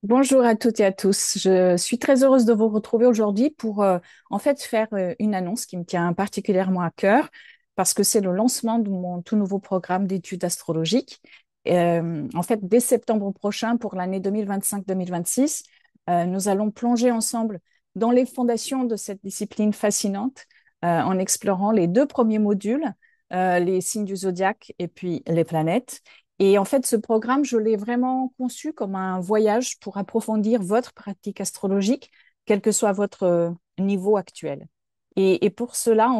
Bonjour à toutes et à tous. Je suis très heureuse de vous retrouver aujourd'hui pour faire une annonce qui me tient particulièrement à cœur parce que c'est le lancement de mon tout nouveau programme d'études astrologiques. Dès septembre prochain pour l'année 2025-2026, nous allons plonger ensemble dans les fondations de cette discipline fascinante en explorant les deux premiers modules, les signes du zodiaque et puis les planètes. Et en fait, ce programme, je l'ai vraiment conçu comme un voyage pour approfondir votre pratique astrologique, quel que soit votre niveau actuel. Et pour cela,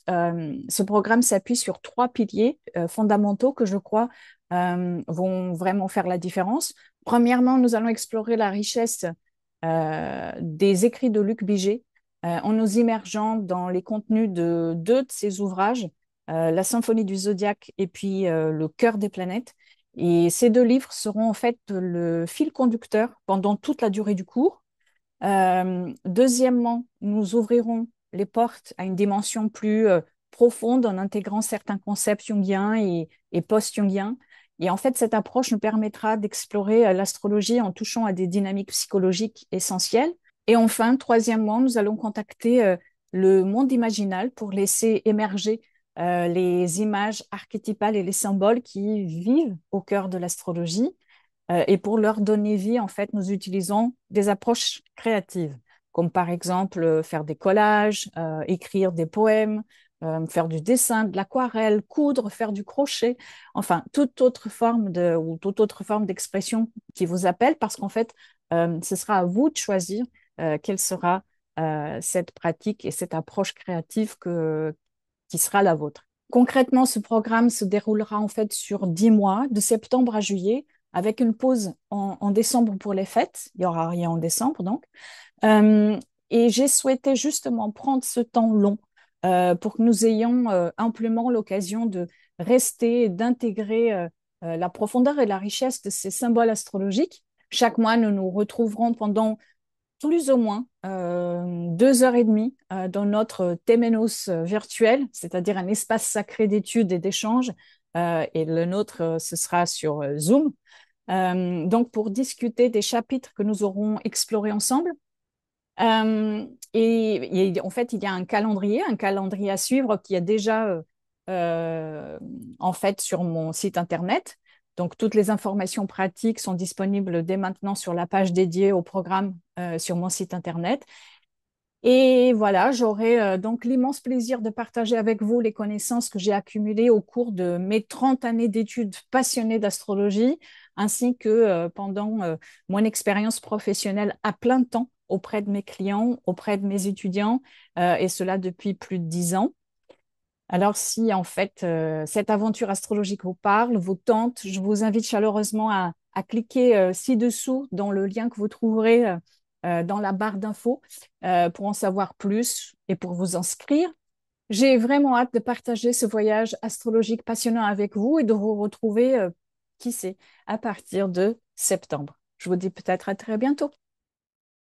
ce programme s'appuie sur trois piliers fondamentaux que je crois vont vraiment faire la différence. Premièrement, nous allons explorer la richesse des écrits de Luc Biget en nous immergeant dans les contenus de deux de ses ouvrages, La Symphonie du Zodiaque et puis Le Cœur des planètes. Et ces deux livres seront en fait le fil conducteur pendant toute la durée du cours. Deuxièmement, nous ouvrirons les portes à une dimension plus profonde en intégrant certains concepts jungiens et post-jungiens. Et en fait, cette approche nous permettra d'explorer l'astrologie en touchant à des dynamiques psychologiques essentielles. Et enfin, troisièmement, nous allons contacter le monde imaginal pour laisser émerger les images archétypales et les symboles qui vivent au cœur de l'astrologie. Et pour leur donner vie, en fait, nous utilisons des approches créatives, comme par exemple faire des collages, écrire des poèmes, faire du dessin, de l'aquarelle, coudre, faire du crochet, enfin, toute autre forme d'expression qui vous appelle, parce qu'en fait, ce sera à vous de choisir quelle sera cette pratique et cette approche créative qui sera la vôtre. Concrètement, ce programme se déroulera en fait sur 10 mois, de septembre à juillet, avec une pause en décembre pour les fêtes. Il n'y aura rien en décembre, donc. Euh, et j'ai souhaité justement prendre ce temps long pour que nous ayons amplement l'occasion de rester et d'intégrer la profondeur et la richesse de ces symboles astrologiques. Chaque mois, nous nous retrouverons pendant plus ou moins 2 heures et demie dans notre Temenos virtuel, c'est-à-dire un espace sacré d'études et d'échanges. Et le nôtre, ce sera sur Zoom. Donc, pour discuter des chapitres que nous aurons explorés ensemble. En fait, il y a un calendrier à suivre qui est déjà en fait sur mon site internet. Donc, toutes les informations pratiques sont disponibles dès maintenant sur la page dédiée au programme sur mon site internet. Et voilà, j'aurai donc l'immense plaisir de partager avec vous les connaissances que j'ai accumulées au cours de mes 30 années d'études passionnées d'astrologie, ainsi que pendant mon expérience professionnelle à plein temps auprès de mes clients, auprès de mes étudiants, et cela depuis plus de 10 ans. Alors, si en fait cette aventure astrologique vous parle, vous tente, je vous invite chaleureusement à cliquer ci-dessous dans le lien que vous trouverez dans la barre d'infos pour en savoir plus et pour vous inscrire. J'ai vraiment hâte de partager ce voyage astrologique passionnant avec vous et de vous retrouver, qui sait, à partir de septembre. Je vous dis peut-être à très bientôt.